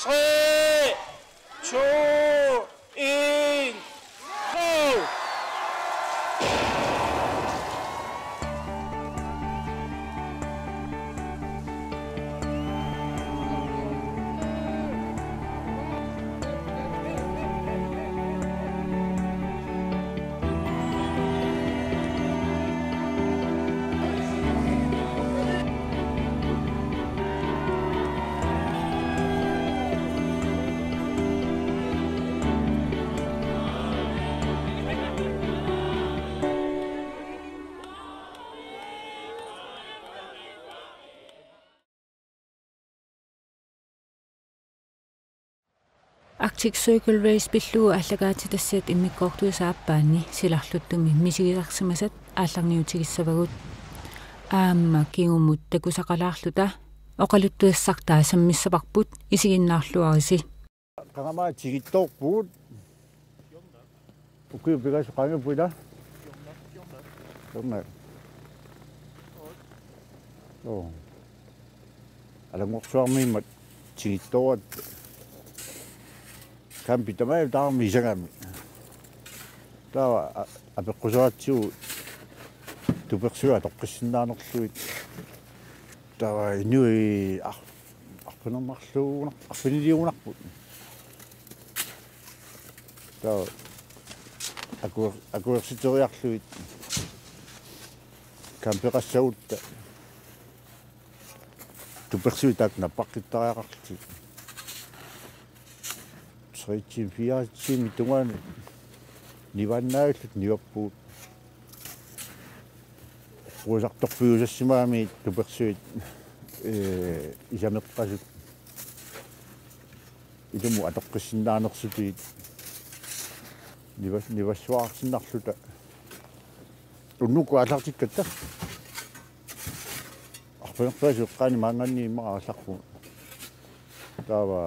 3, 2, 1, go! Arctic Circle Race billu аллагаатитассаат иммиккоортуисааппаанни силарлуттуми мисигиларсимасат аалларниутигиссавагут аама киумут такусақалаарлута оқалуттуассартаа саммиссапарпут исигиннаарлуариси 강아마 지기떡 그 비가 가면 보이다 정말 알아먹 수학이 뭐 지기떡 kan pitama ta mi jagam ta abe qosatu tu persu atoqissinna nerluit ta inui arpana marlu arpinidiunarput ta aguersitoriarluit kan perassaut tu persu tak napaqittariaqarti Soitin fiatin tungan nivannaillut nioppuut uusartorpiusassimaami tupersuit isameqqasut ilumu atoqqissinnaanерсутиит nivassuarsinnarluta unnuku alartikkatta arpanerpaasuqqaani maanganni immarasarpu taava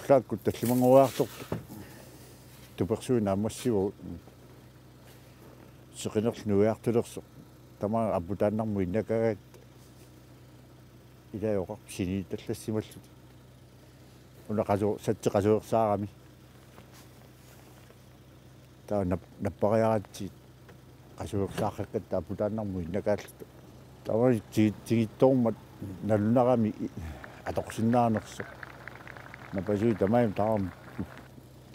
Klakkut tallimanguaartor tupersuina ammassivu seqinerlunuiartulerso tama apputaannarmu innakagaat ilayoqar siniitallassimallut unaqasu satteqasuersaarami taa nappariaratsiit qasuersaarraqqatta apputaannarmu innakaallut tama tigittormat nallunarami atoqsinnaanerso napasui tamaim taam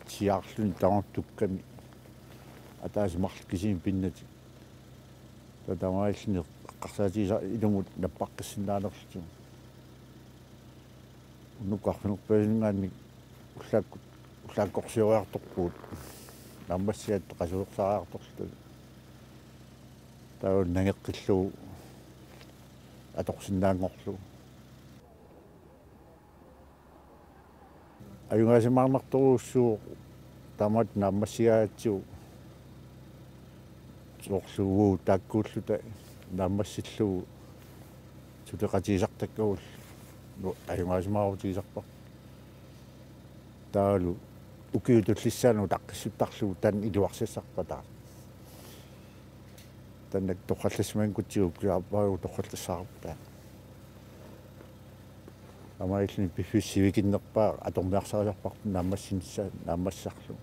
siarlun taam tukkami ataas markisin pinnati tatamaillni qarsaatiisa ilumut nappaqqissinaanerlutu unnuqqarfinerpaasingaanni ullaakkorsioriartorpuut nammassiat qasuersaraartorlu taun nangeqqillu atoqsinnaangorlu ayungaasimaarnartoruussuu tamat naammassigaatsu soorluguu taakkuulluta naammassillugu suteqatiisartakkagull ayungaasimaarutigisarpar taalu ukiutullissaanu taqqissuttarlugu tan iluarsiссarpataa tannak toqallasmaankutsigu kiaapaagu toqallassаарpaa amaillni pifissivikinnerpaa atormiarsariarpar naammassinissa naammassarlu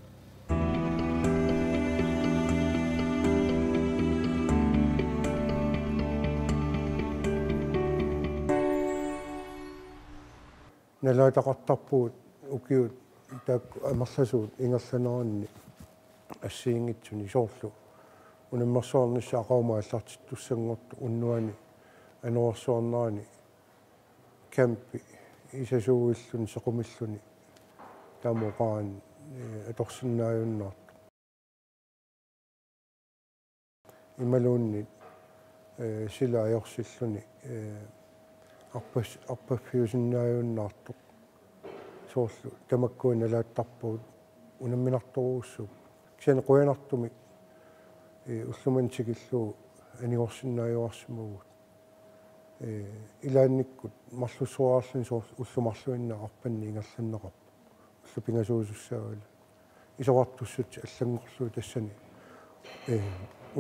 nalaataqartarpuut ukiut taak amerlasuut ingerlanerunni assiingitsuni soorlu unammersuarnissa aqaumaallartit tussangortu unnuani anuarsuarnaani campi isasuuillun sequmilluni taamuqaan atorsinnaajunnaartu imaluunni sila ajorssilluni arpaffiusinnaajunnaartu soorlu tamakkuun alaattarpuut unamminartoruussuk kisani quyanartumi ullumantikilluu aniorsinnaajuarsimugut ilaannikkut marlussuarallun ullumarluinna arpanni ingerlanneqarpu ullupingasuusussaagala isoqartussut allangorluu tassani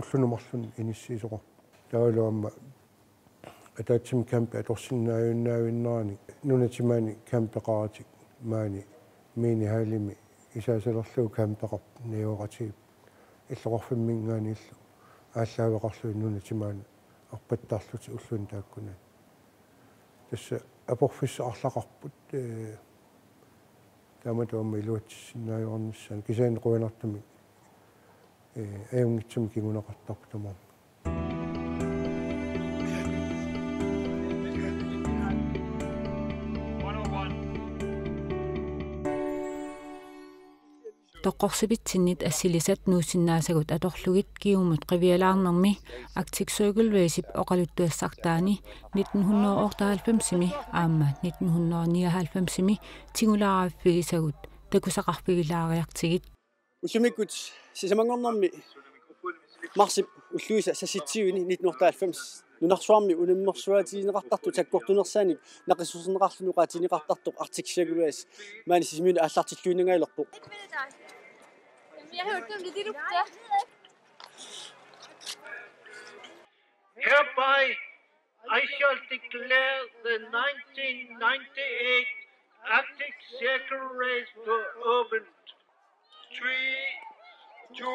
ullunumarlun inissiisoqarpu taaluamma атаатсим кампе аторсиннааюннаавиннерани нунатимаани кампеқаратик маани мини хаалими исаасалерлуу кампеқарп ниоратип иллоқарфиммингаани иллу ааллаавеқарлуи нунатимаани арпаттаарлути уллуин тааккуна тасса апорфиссаарлақарпут тааматуамма илуатсиннааюарниссaan кисаани қуинартами аюнгитсуми кигунеқартарпу тамаа тоққорсипитсиннит ассилисат нуусиннаасагут аторлугит киумут қивиалаарнерми Arctic Circle Race оқалуттуассартаани 1998-сими аама 1999-сими тигулаараффигисагут такусақарфигилаариартигит уллумиккут сисамангорнэрми марсип уллуиса сасситсиуини 1998 нунарсуарми унаммерсуатиинеқартарту таккортунерсааник нақиссусернеқарлунуқаатинеқартартоқ Arctic Circle Race маани сисимиуни ааллартиллуиннгаилерпоқ Hereby I shall declare the 1998 Arctic Circle Race for open. 3, 2,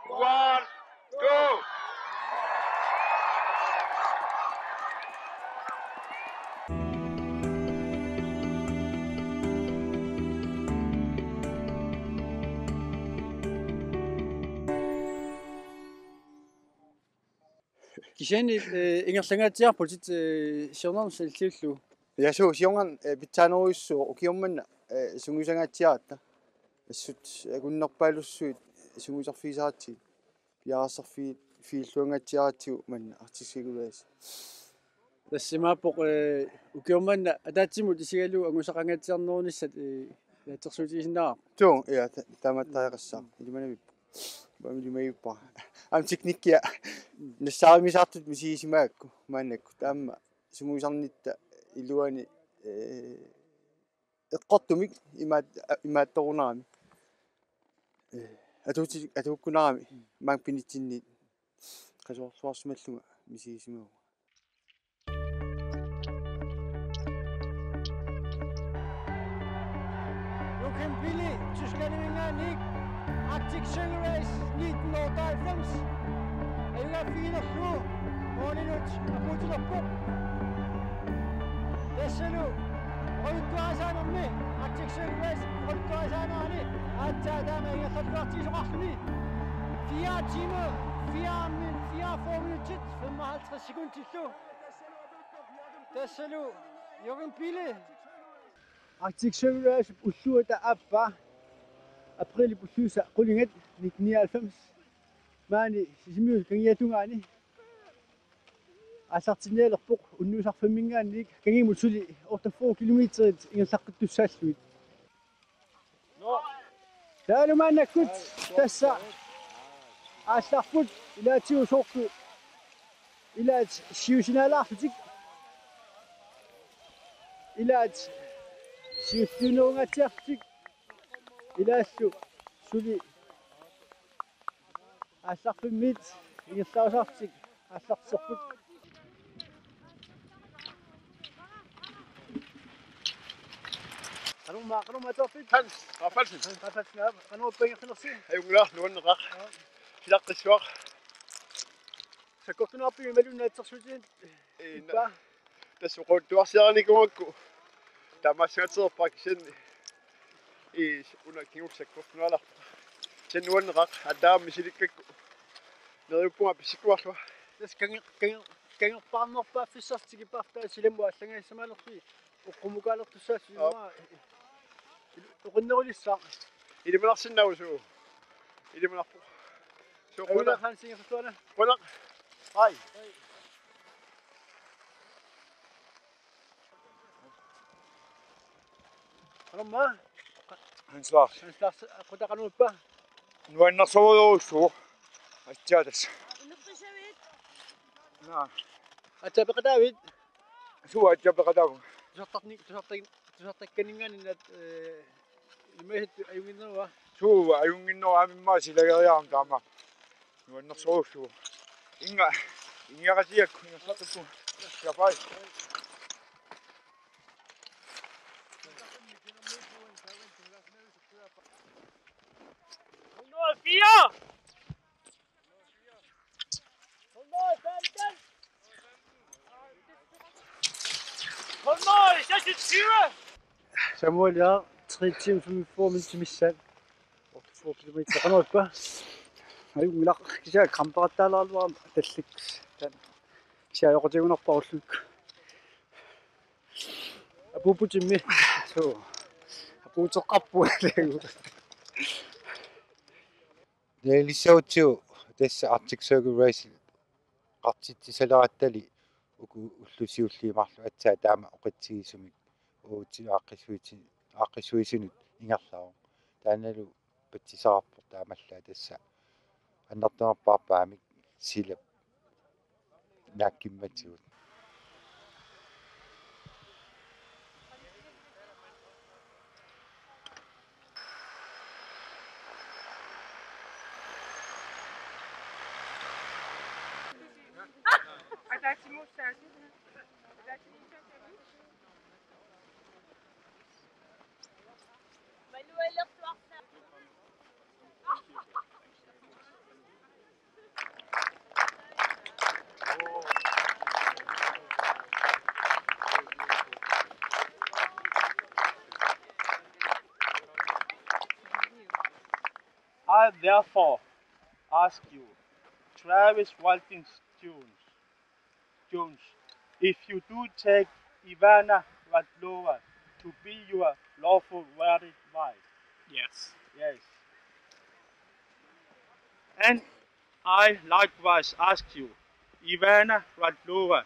1, go! кисаани ингерлангаатиарпут сиорнернс иллиуллу ясуу сиорган питсаанеруйуссуу укиумманна сунгусангаатсиаратта ассут акуннерпаалуссуит сунгусарфисаратси пиарассарфи фииллуангаатсиаратсигу манна Arctic Circle Race тассимааппоқ укиумманна атаатсимут исигалу ангусақангаатсиарнерунissat яатерсуутисиннаа туу я таматтаақассаа илиманавип бамилимаиппа ам техниккиа нассаамисаартут мисисимаакку мааннакку таама сунгусарнитта илуани эққортумик имаатторунарами атууккунарами маан пинитсинни қасуарсуарсималлуга мисисимагу Joachim Billy, Tysklandsvingerne Arctic Circle Race 1998. Ayuga fina flu, moninut, aputin op kop. Desselu, rødgræserne Arctic Circle Race, rødgræserne Atta dame, jeg har gjort til rafni. 4 timer, 4 minutter, 55 sekunder til slu. Desselu, Joachim Billy. Arctic Circle Race уллуата ааппа априли пуллууса qulingат 1999 маани сисимиус кангиатунгаани ассартинеэлерпоқ уннуусарфаммингаанник кангимут сули 84 километрит ингерлаққиттуссааллуит таалумааннаккут тасса аалларпут илаатиусоорку илаат сиусинаалаарлутик илаат сиуттунуунгаатиартик илаассу сули аалларфиммит ингерлаусаартик ааллартсерпут канумма тоффит Hans, Rafalsen. тафатснаа канууппингернерси Ayungla, nuanneqaq. Silaqqissuaq. саккортунаарпиги малуннаатсерсутин иппа Tassuquttuarsiarnikumakku. Tamassaatserpaq kisanni. Una kiussakkortualarpa. Sen nuanneqaq attaammi silikkakku. Neriuppunga pissikuarlua. тас кангерпаарнерпаа фиссартигиппартаа силаму аллагаассамаалерфи оққумукаалертуссаасуима оқиннерулиссаа Ilimanarsinnausu. Ilimanarpu. аула хансингерлуана Qunaq. ай Ромма Hanslaq. санслаас қутақанууппа Nuannarsoruussu. Attiatas. Naa. атсапеқатаавит Suwa atjapaqatavu. тусартакканингаанинат имэт аюнгиннерва Suwa ajunginnoraamimmaa silageriaram taama. Nuannarsoruussu. Ingaqatiakku ingerlaqippu. Ja, bye. 104! 126! Samuel, ja, 3 timer 45 minutter missan. 84 kilometer qanurpa. Ayulla kisa kamparattaalaarluarma talliks. Tan. Siajoqutigunarparulluk. Apuputimmi. So. Apuuteqqarpu legu. Neelisautiu tässä Arctic Circle Race qartittisalaarattali uku ullusiulliimarlu atsaa taama oqatsigisumik aaqissuisinut ingerlaru taanalu patsisararpor taamallaa tassa annartamarpaarpaamik silap naakkimmatigut I therefore ask you, Travis Walton Jones, if you do take Ivana Radlova to be your lawful wedded wife. Yes. Yes. And I likewise ask you, Ivana Radlova,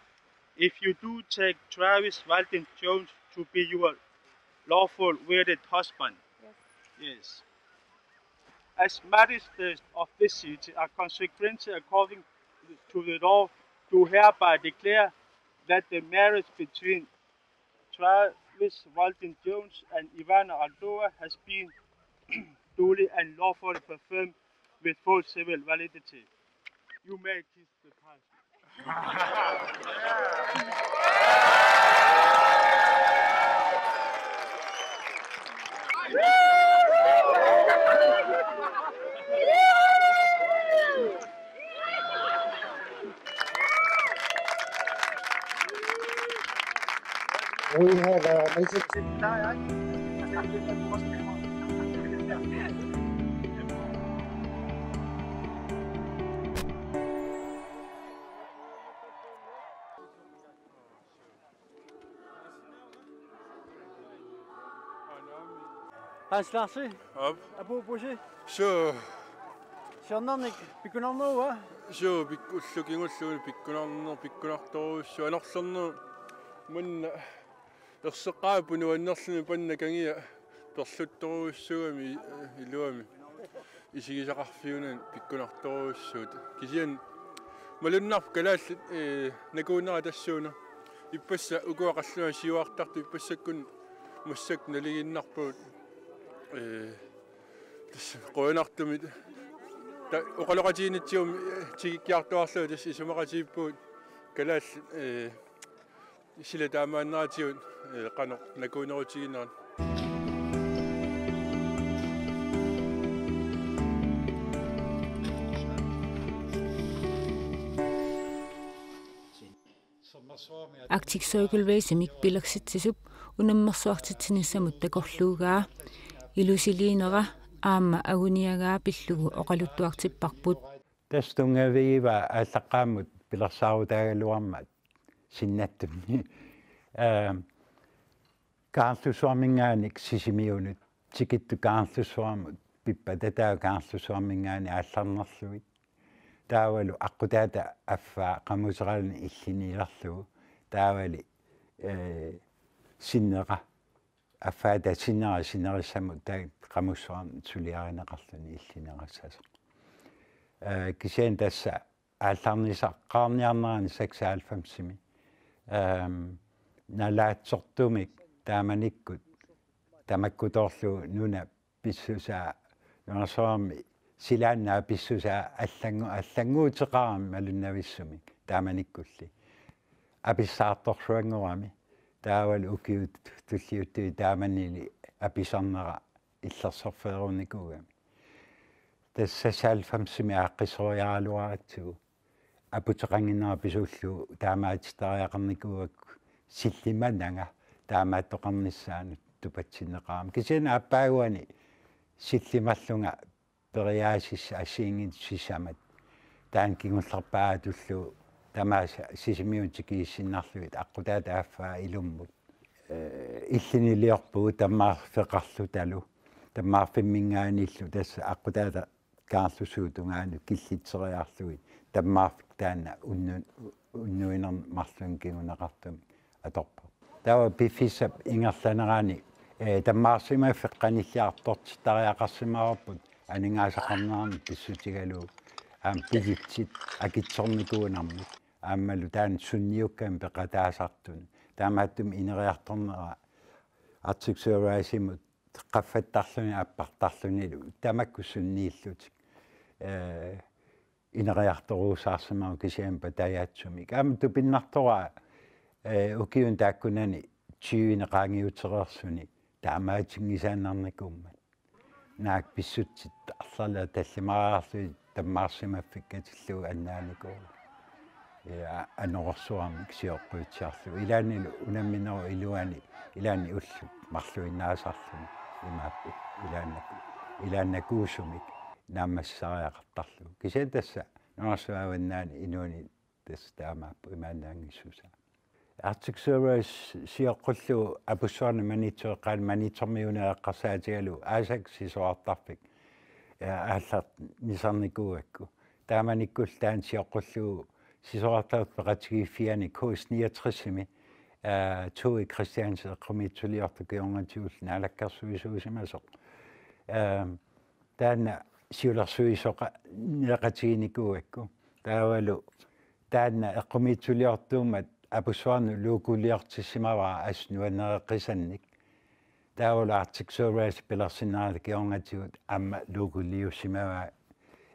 if you do take Travis Walton Jones to be your lawful wedded husband. Yes. Yes. As magistrates of this city are consequently according to the law do hereby declare that the marriage between Travis Walton Jones and Ivana Radlova has been duly and lawfully performed with full civil validity. You may kiss the pastor. We have a message. Hans Larsen, Op. apupusi. So Sonnarnik pikunarnuua. so pikkullukingulluni pikkunartoruussu anersernu manna erseqqaapunu annerluni panna kangia perluttoruussugami iluami isigisaqarfiunan pikkunartoruussuut kisian malunnarp kalaallut nakuunera tassuuna ippassa ukuaqallua siuartartu ippassakun mussak naliginnarpuut tässä qoinartumit oqaloqatiinittium tigikkiartuarluu tässä isumaqatiippuut kalaallut sila taamaannaatiut qano nakuunerutiginaan Arctic Circle Race mikpilersitsisup unammersuartitsinnissamut takorluugaa ilusiliinera aamma aguniagaa pillugu oqaluttuartipparput tastungaviiva ааллаққааммут пилерсаарутаагалуармат синнаттумни kaarlussuarmingaanik sisimiunut tikittu kaarlussuarmut pippa tataa kaarlussuarmingaani аалларнерлугит таавалу аққутаата аффаа qamусерални иллиниилерлугу таавали синнера аффаата синнерисsamут таа qamусserarni сулиаринеқарлуни иллинерассаса кисиан тасса аалларнисаққарниарнерани 96-ми налаатсортумик тааманиккут тамаккуторлу нуна писсусаа нуарсоорми силааннаа писсусаа аллангуутеқарами малуннависсумик тааманиккулли аписсаартторсуангорами таавал укиут туллиуттуи тааманили аписарнера иллерсерфееруникуугами тассасаалфамсими ааққисориаралуаратсугу апутеқангиннера писууллу таамаатитариақарникуугакку силлиманага таамааттоқарниссаанут тупатсинеқарами кисина аппаагуани силлималлунга периаасисса асиингит сисамат таан кигуллерпаа туллу тамааса сисимиутикииссиннарлуит аққутаата аффаа илуммут иллинилиорпугу таммаарфеқарлу талу таммаарфиммингааниллу тасса аққутаата каарлусуутунгаану киллитсериарлуит таммаарфик таана уннуинер марлун кигунеқартум аторпа тава пифисап ингерланерани таммаарсима феққаниллиартортитариақарсимаарпут анингаасақарнаарми писсутигалу пигитсит акитсорникуунарми ааммалу таан сунниуккаам пеқатаасартун таамааттум инериарторнера артиксуараасимут qaffаттарлуни аппартарлунилу тамакку суннииллутик инериарторуусаарсимаа кисиам патаяатсумик аама тупиннартора укиун тааккунани чиуинеқаангиутерерсуни таамаатингисааннарникууммат наак писсутсит арлала таллимараарлуи таммаарсимаффиккатиллуг аннааникуу анорсуармик сиоққуутсиарлу илаанилу унамминеру илуани илаани уллу марлуиннаасарлуни имааппу илааннакуусумик наамассариақартарлу кисиан тасса норсуаваннаани инуани тасса таамааппу имаанаангиссуса Arctic Service сиоққуллу апуссуарна манитсуэққаан манитермиунеэққарсаатигалу аасак сисоартарфик ааллар нисарникууакку тааманиккул таан сиоққуллу сисоартарф пеқатигиффиани K69-ми туи Christians эққумитсулиорту кионгатиул наалаккарсуисуусимасоқ таана сиулерсуисоқа неқатигиникууакку таавалу таана эққумитсулиортуумат апуссуарну луукулиортиссимаваа аснуанереққисанник таавала Arctic Service пилерсинаарат кионгатигут амма луукулиуссимаваа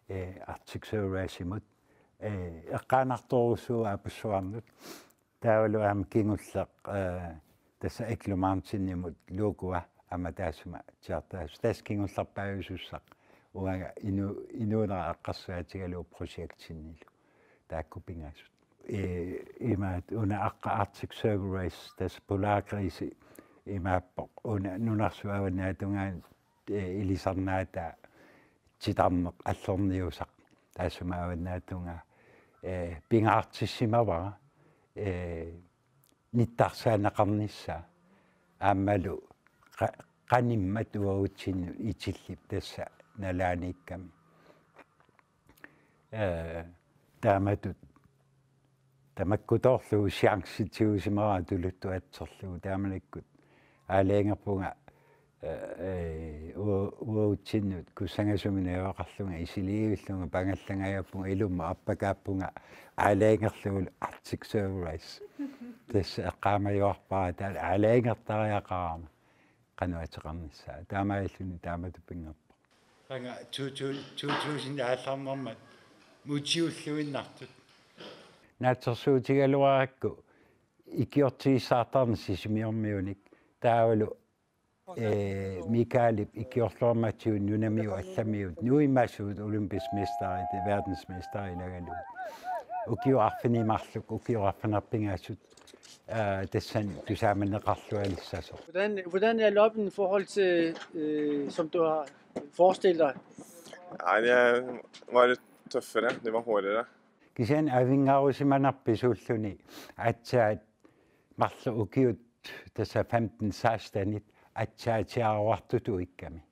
Arctic Service-имут эққаанарторусуу апуссуарнут таавалу аама кингуллеқ тасса эклумаантиннимут луукуа ама таасума чартаас тас кингуллерпаависуссақ уага инуунера аққарсуатигалуу прожектиннилу тааккупингаасут имаат уна аққа Arctic Service тас поларкриси имааппоқ уна нунарсуаванаатунгаан илисарнаата титарнеқ аллорниусақ таасумааванаатунга пингаартиссимавара ниттарсаанеқарнisса ааммалу qaниммат уаутсинну итиллип тасса налааникками тааматут тамаккуторлуу сиангситсиусимара тулуттуатсерлуу тааманиккут аалеангерпунга уаутсиннут куссангасуминеавақарлунга исилиивиллунга пангаллагаяаппунга илумма аппакааппунга аалеангерлугул Arctic Service тасса эққаамаюарпара таа аалеангертариақарама кануатеқарниссаа таамаиллуни тааматуппингерпа ранга 2000 аалларнэрмат мутиуллуиннартут наатсерсуутигалуаракку икиортигиссаартарни сисимиормиуник таавалу Mikaelip икиорлуарматсуун нунамиу алламиут нуимаасуут олимписместари те verdensmester илагалу укиуарфинимарлук укиуарфинарпингаасут тассан тусааманеқарлуалиссасо Hvordan er loppen i forhold til, som du har forestillet dig? Nej, det var lidt tøffere. Det var hårdere. Kisen avingarusimanarpisuulluni atsaat marlu ukiut tassa 15-16 atsaatiaruartutu ikkami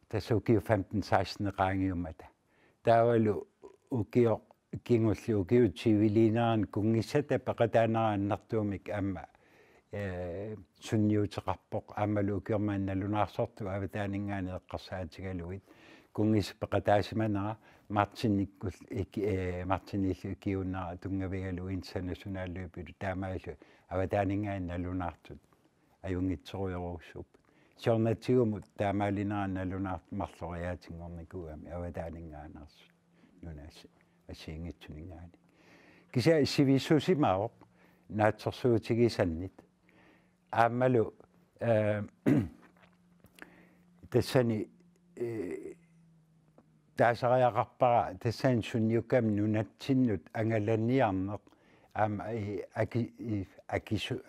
tassa ukiu 15-16 qaangiumata taavalu ukiu kingullu ukiu civiliinaan kungissata paqataanaannartuumik amma sunniuteqarpoq aammalu ukiormaannalunаарsortu avataaningaani eqqarsaatigaluit kungis paqataasimana Martinikul Martinillu ikiunnara tungavigalu internationaalluupilu taamaalu avataaningaannalunartut ajungitsoruyoruussuup siornatigumut taamaalineraannalunart marloriaatingornikuami avataaningaanarsu nunaasi asiingitsuningaani kisa sivisuusimaoq naatsorsuutigisannit aammalu tassani taasariaqarpara tassan sunniukam nunatsinut angalanniarneq aama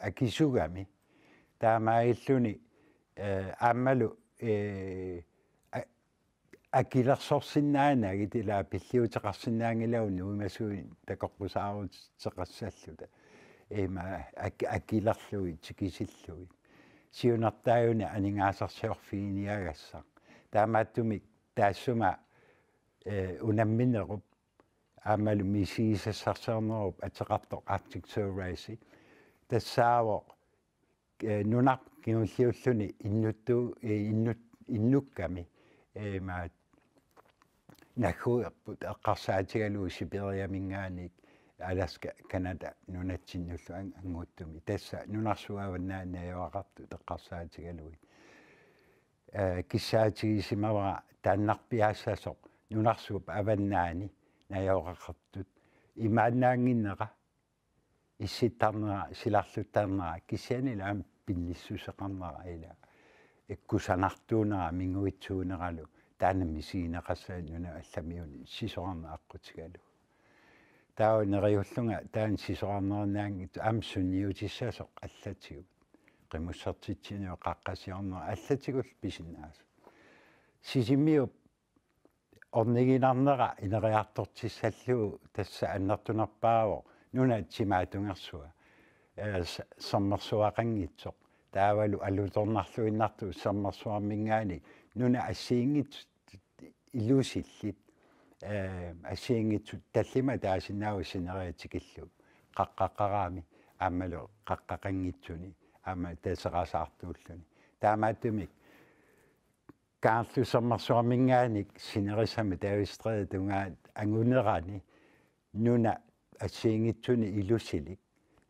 akisugami taamailluni aammalu akilersorsinnaanagit ila pilliuteqarsinnaangilauni uimasuuni takoqqusaaruut teqassalluta ima akilerlui tikisillui siunartaayuni aningaasarsiorfiiniagassa taamaattumik taassuma unamminerup aammalu misiisassarsernerup ateqartoq Arctic Survey tassaavoq nunaq kiulliulluni innukkami ma nahuerput eqqarsaatigaluu Siberiaminngaanik Alaska Canada nunatsinullu anguuttumi tassa nunarsuavannaanayoaqartu eqqarsaatigalui kissaatigisimavara taannarpiaassasoq nunarsuup avannaani nayoqaqartut imaannaanginneqa issittarnera silarluttarnera kissianilaam pinnissuseqarnera ila ikkusanartuunera minguitsuuneralu taanamisiineqassaa nuna allamiuni sisoarneaqqutigalu tauneriullunga taan sisoarnernaangit amsunniutissasoq allatigut qimussertitsiniu qaqqasiornera allatigul pisinnaas sisimiup orniginarnera ineriartortissalluu tassa annertunerpaavo nuna timaatungersua sammersuaqangitsoq taavalu alutornarluinnartu sammersuarmingaani nuna assiingit iluusillit assiingitsut tallima taasinnaau sineriatikillu qaqqaqqaraami aammalu qaqqaqangitsuni aama taseqasaartuulluni taamaatumik kaarlu sammersuarmingaanik sinerisami taavistreet ungaat angunerani nuna assiingitsuni ilusilik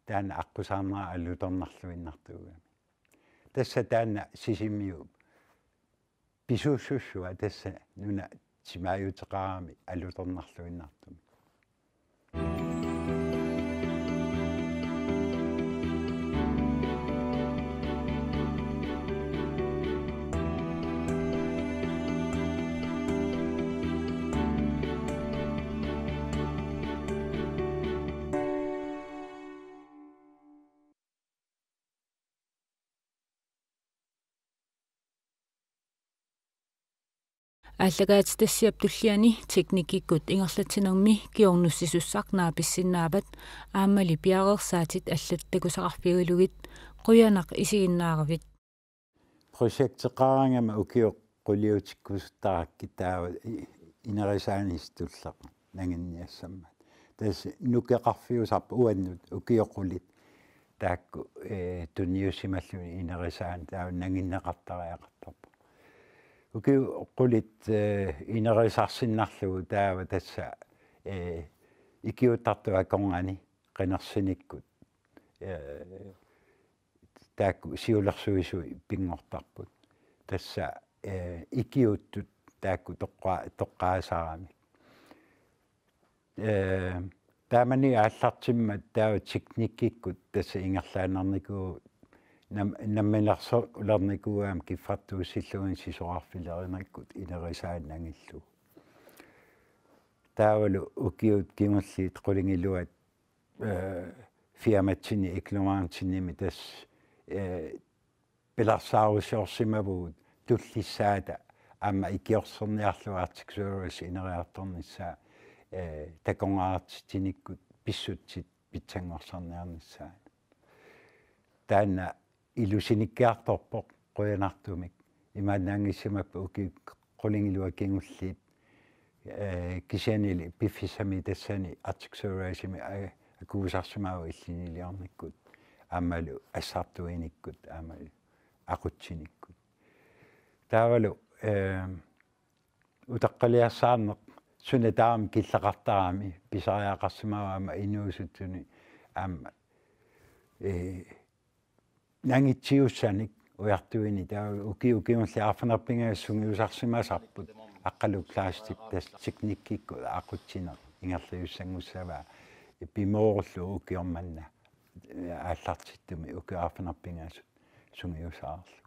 taana aqusaarnera alutornarluinnartuugami tassa taana sisimiu pisuussussua tassa nuna timaayuteqarami alutornarluinnartumi аллагаат тассиап туллиани техникиккут ингерлатсинерми киорнуссисуссарнаа писсиннаапат ааммали пиареерсаатит аллаттакусақарфигулугит қуянақ исигиннааравит projecteqarangama ukiuq quliutikkusuttarakki taava inerisaanistulleq nanginniassammat tas nukeqarfiusarpa uannut ukiuqqulit taakku tunniussimalluni inerisaan taava nanginneqartariaqartarpa ukiuqqulit inerisarsinnarlugu taava tassa ikiuttartua kongani qinersinikku taakku siulersuisui pingortarput tassa ikiuttut taakku toqqaasaarami taamani aallartimmat taava teknikkikkut tassa ingerlaanarniku namminersolernikuam kiffartuussilluin sisoarfilerinerikut inerisaannangillu taavalu ukiut kimulliit qulingiluat firmatsini iklumaartinimi tass pilarsaarusiorsimavuut tullissaata amma ikiorserniarlu Arctic Survey ineriartornissaa takongaartitinikut pissutsit pitsangorserniarnissaa taanna ilusinikkiartorpoq quyanartumik imaannaangissimappa uki qulingilua kingulliit kisianili piffissami tassani Arctic Surveysimi akuusarsimaavu illiniliornikkut aammalu assartuinikkut aammalu aqutsinikkut taavalu utaqqaliarsaarneq sunataam killeqartarami pisariaqarsimaavaama inuusuttuni aamma nangitsiussanik ujartuini taa ukiungulli arfanerpingaassungi usarsimasarput aqqalu plastik tas teknikkikku aqutsina ingerliussangussavaa ipimoorullu ukiormanna ааллартиттуми укиаарфинарпингаасут сунгиусаарлу